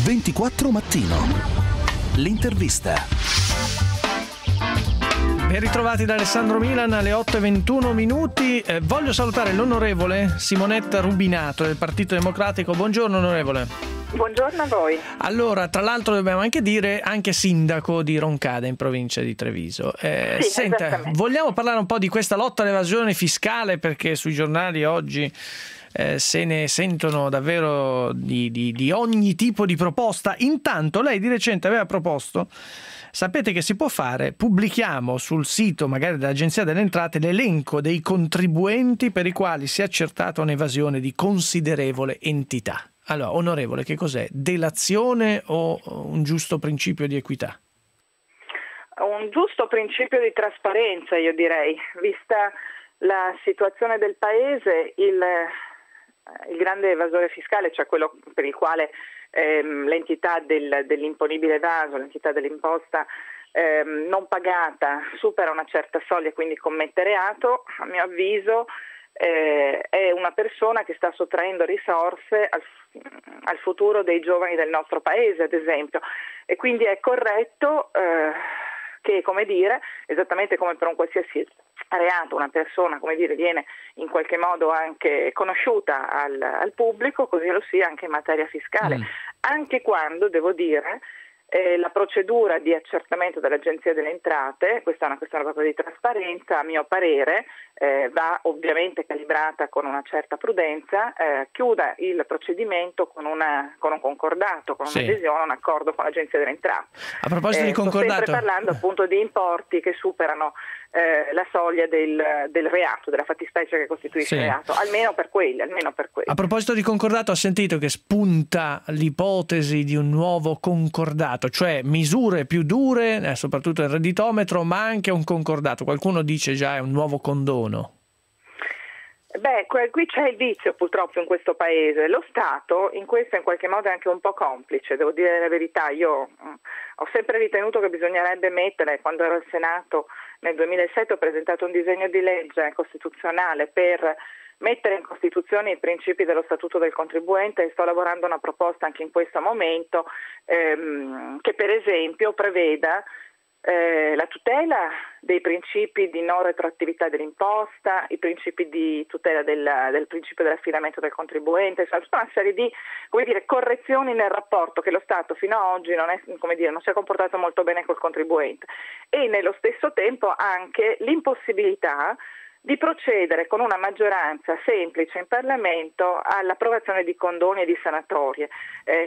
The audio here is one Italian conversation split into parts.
24 Mattino. L'intervista. Ben ritrovati da Alessandro Milan alle 8:21 minuti. Voglio salutare l'onorevole Simonetta Rubinato del Partito Democratico. Buongiorno onorevole. Buongiorno a voi. Allora, tra l'altro dobbiamo anche dire anche sindaco di Roncada in provincia di Treviso. Sì, Senta, vogliamo parlare un po' di questa lotta all'evasione fiscale, perché sui giornali oggi se ne sentono davvero di ogni tipo di proposta. Intanto lei di recente aveva proposto, sapete che si può fare, pubblichiamo sul sito magari dell'Agenzia delle Entrate l'elenco dei contribuenti per i quali si è accertata un'evasione di considerevole entità. Allora, onorevole, che cos'è? Delazione o un giusto principio di equità? Un giusto principio di trasparenza, io direi, vista la situazione del Paese, il grande evasore fiscale, cioè quello per il quale l'entità dell'imponibile evaso, l'entità dell'imposta non pagata supera una certa soglia e quindi commette reato, a mio avviso è una persona che sta sottraendo risorse al futuro dei giovani del nostro Paese, ad esempio, e quindi è corretto che, come dire, esattamente come per un qualsiasi reato una persona, come dire, viene in qualche modo anche conosciuta al pubblico, così lo sia anche in materia fiscale, anche quando, devo dire, la procedura di accertamento dell'Agenzia delle Entrate, questa è una questione proprio di trasparenza, a mio parere va ovviamente calibrata con una certa prudenza, chiuda il procedimento con un concordato, con un'adesione, un accordo con l'Agenzia delle Entrate. A proposito di concordato, sto sempre parlando appunto di importi che superano la soglia del reato, della fattispecie che costituisce il reato, almeno per quelli. A proposito di concordato, ho sentito che spunta l'ipotesi di un nuovo concordato, cioè misure più dure, soprattutto il redditometro, ma anche un concordato. Qualcuno dice già è un nuovo condono. Beh, qui c'è il vizio purtroppo in questo Paese. Lo Stato in questo in qualche modo è anche un po' complice, devo dire la verità. Io ho sempre ritenuto che bisognerebbe mettere, quando ero al Senato nel 2007 ho presentato un disegno di legge costituzionale per mettere in Costituzione i principi dello Statuto del contribuente, e sto lavorando a una proposta anche in questo momento che per esempio preveda la tutela dei principi di non retroattività dell'imposta, i principi di tutela del principio dell'affidamento del contribuente, tutta una serie di, come dire, correzioni nel rapporto che lo Stato fino ad oggi non si è comportato molto bene col contribuente, e nello stesso tempo anche l'impossibilità di procedere con una maggioranza semplice in Parlamento all'approvazione di condoni e di sanatorie.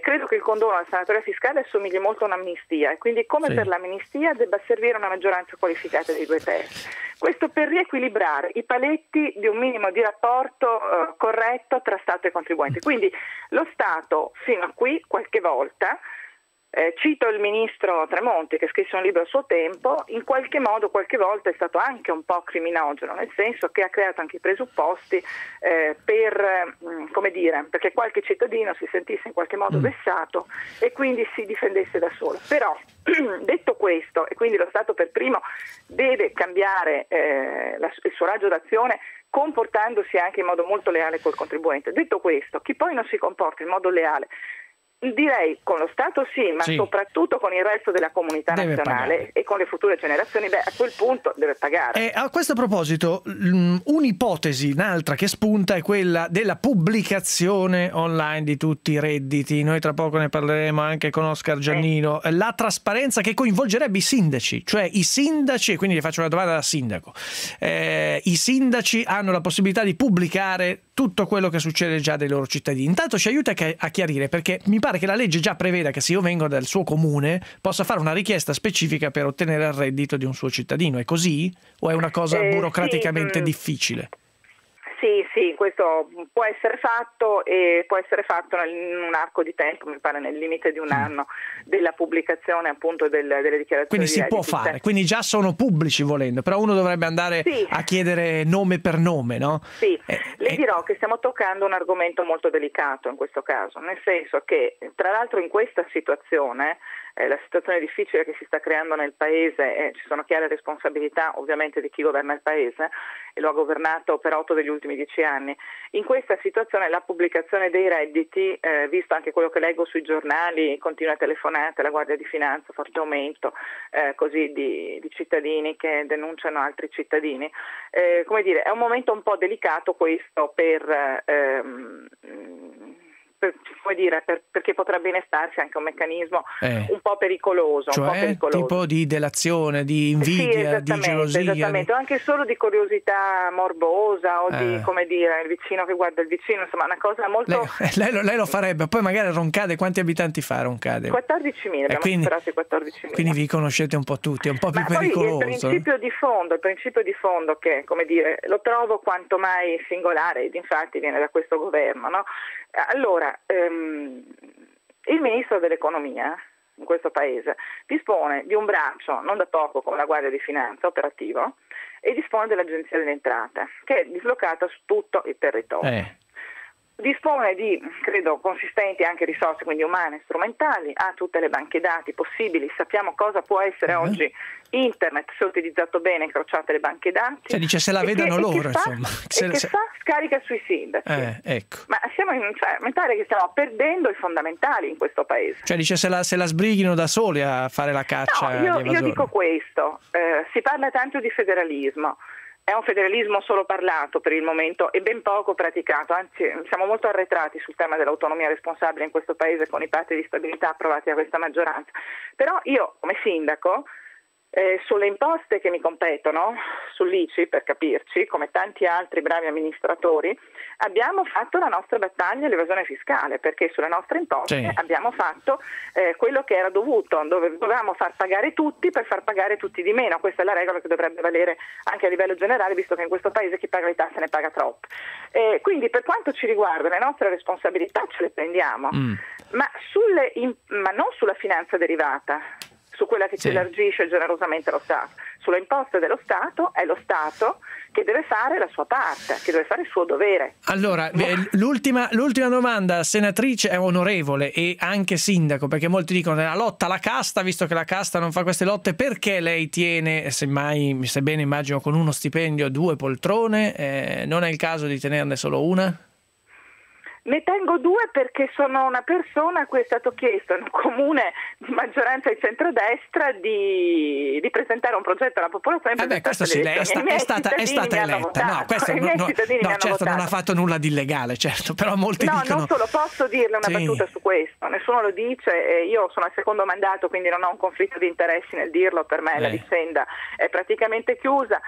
Credo che il condono alla sanatoria fiscale assomigli molto a un'amnistia, e quindi come per l'amnistia debba servire una maggioranza qualificata dei 2/3. Questo per riequilibrare i paletti di un minimo di rapporto corretto tra Stato e contribuenti. Quindi lo Stato fino a qui qualche volta, cito il ministro Tremonti che scrisse un libro a suo tempo, in qualche modo qualche volta è stato anche un po' criminogeno, nel senso che ha creato anche i presupposti perché qualche cittadino si sentisse in qualche modo vessato e quindi si difendesse da solo. Però detto questo, e quindi lo Stato per primo deve cambiare il suo raggio d'azione, comportandosi anche in modo molto leale col contribuente. Detto questo, chi poi non si comporta in modo leale, direi con lo Stato ma soprattutto con il resto della comunità nazionale e con le future generazioni, a quel punto deve pagare. A questo proposito, un'ipotesi, un'altra che spunta è quella della pubblicazione online di tutti i redditi. Noi tra poco ne parleremo anche con Oscar Giannino. La trasparenza che coinvolgerebbe i sindaci, cioè i sindaci, e quindi le faccio una domanda da sindaco, i sindaci hanno la possibilità di pubblicare tutto quello che succede già dei loro cittadini. Intanto ci aiuta a chiarire, perché mi pare che la legge già preveda che se io vengo dal suo comune possa fare una richiesta specifica per ottenere il reddito di un suo cittadino. È così? O è una cosa burocraticamente difficile? Sì, questo può essere fatto, e può essere fatto in un arco di tempo, mi pare nel limite di un anno della pubblicazione appunto delle dichiarazioni. Quindi si può fare, quindi già sono pubblici volendo, però uno dovrebbe andare a chiedere nome per nome, no? Sì, le dirò che stiamo toccando un argomento molto delicato in questo caso, nel senso che tra l'altro in questa situazione la situazione difficile che si sta creando nel Paese, ci sono chiare responsabilità ovviamente di chi governa il Paese, e lo ha governato per 8 degli ultimi prossimi 10 anni. In questa situazione la pubblicazione dei redditi, visto anche quello che leggo sui giornali, continue telefonate alla Guardia di Finanza, forte aumento così di cittadini che denunciano altri cittadini, come dire, è un momento un po' delicato questo perché potrebbe innestarsi anche un meccanismo un po' pericoloso. Cioè, un po' pericoloso. Tipo di delazione, di invidia, di gelosia. Esattamente, anche solo di curiosità morbosa o di, come dire, il vicino che guarda il vicino, insomma una cosa molto... Lei lo farebbe, poi magari Roncade, quanti abitanti fa Roncade? 14.000, abbiamo superato i 14.000. Quindi vi conoscete un po' tutti, è un po' più pericoloso. Poi il principio di fondo che, come dire, lo trovo quanto mai singolare, ed infatti viene da questo governo, no? Allora, il ministro dell'economia in questo paese dispone di un braccio, non da poco come la Guardia di Finanza, operativo, e dispone dell'Agenzia delle Entrate, che è dislocata su tutto il territorio. Dispone di, credo, consistenti anche risorse, quindi umane, strumentali, ha tutte le banche dati possibili, sappiamo cosa può essere oggi internet se utilizzato bene, incrociate le banche dati. Cioè dice se la vedano loro, insomma. Scarica sui sindaci. Ecco. Ma siamo mentale che stiamo perdendo i fondamentali in questo paese. Cioè dice se la sbrighino da soli a fare la caccia. No, io dico questo, si parla tanto di federalismo. È un federalismo solo parlato per il momento e ben poco praticato, anzi siamo molto arretrati sul tema dell'autonomia responsabile in questo paese con i patti di stabilità approvati da questa maggioranza. Però io come sindaco sulle imposte che mi competono, sull'ICI per capirci, come tanti altri bravi amministratori, abbiamo fatto la nostra battaglia all'evasione fiscale, perché sulle nostre imposte abbiamo fatto quello che era dovuto, dovevamo far pagare tutti per far pagare tutti di meno. Questa è la regola che dovrebbe valere anche a livello generale, visto che in questo paese chi paga le tasse ne paga troppo. Quindi per quanto ci riguarda le nostre responsabilità ce le prendiamo, ma non sulla finanza derivata, su quella che ci elargisce generosamente lo Stato. Sulle imposte dello Stato è lo Stato che deve fare la sua parte, che deve fare il suo dovere. Allora, l'ultima domanda, senatrice, è onorevole e anche sindaco, perché molti dicono la lotta alla casta, visto che la casta non fa queste lotte, perché lei tiene, semmai, sebbene immagino con uno stipendio, 2 poltrone, non è il caso di tenerne solo una? Ne tengo 2 perché sono una persona a cui è stato chiesto in un comune di maggioranza di centrodestra di presentare un progetto alla popolazione. Questo sì, lei è stata eletta. No, questo certo non ha fatto nulla di illegale, certo, però molti dicono... non solo, posso dirle una battuta su questo, nessuno lo dice, io sono al secondo mandato, quindi non ho un conflitto di interessi nel dirlo, per me la vicenda è praticamente chiusa,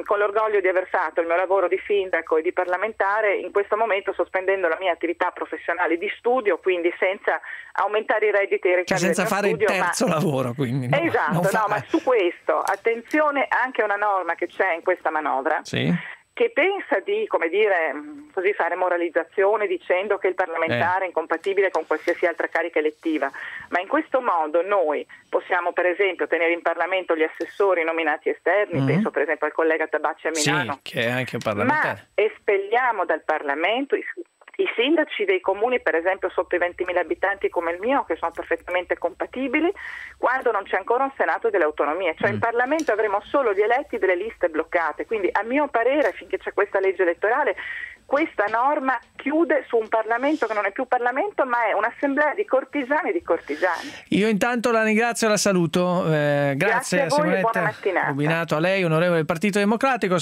con l'orgoglio di aver fatto il mio lavoro di sindaco e di parlamentare, in questo momento sospendendo la mia attività professionale di studio, quindi senza aumentare i redditi e i ricavi senza fare studio, il terzo lavoro, quindi ma su questo attenzione anche a una norma che c'è in questa manovra che pensa di, come dire, così fare moralizzazione dicendo che il parlamentare è incompatibile con qualsiasi altra carica elettiva, ma in questo modo noi possiamo per esempio tenere in Parlamento gli assessori nominati esterni, penso per esempio al collega Tabacci a Milano, che è anche parlamentare, ma espelliamo dal Parlamento i sindaci dei comuni, per esempio sotto i 20.000 abitanti come il mio, che sono perfettamente compatibili, quando non c'è ancora un Senato delle autonomie. Cioè in Parlamento avremo solo gli eletti delle liste bloccate. Quindi a mio parere, finché c'è questa legge elettorale, questa norma chiude su un Parlamento che non è più Parlamento, ma è un'assemblea di cortigiani e di cortigiani. Io intanto la ringrazio e la saluto. Grazie a voi, buona mattinata. Rubinato, a lei, onorevole del Partito Democratico.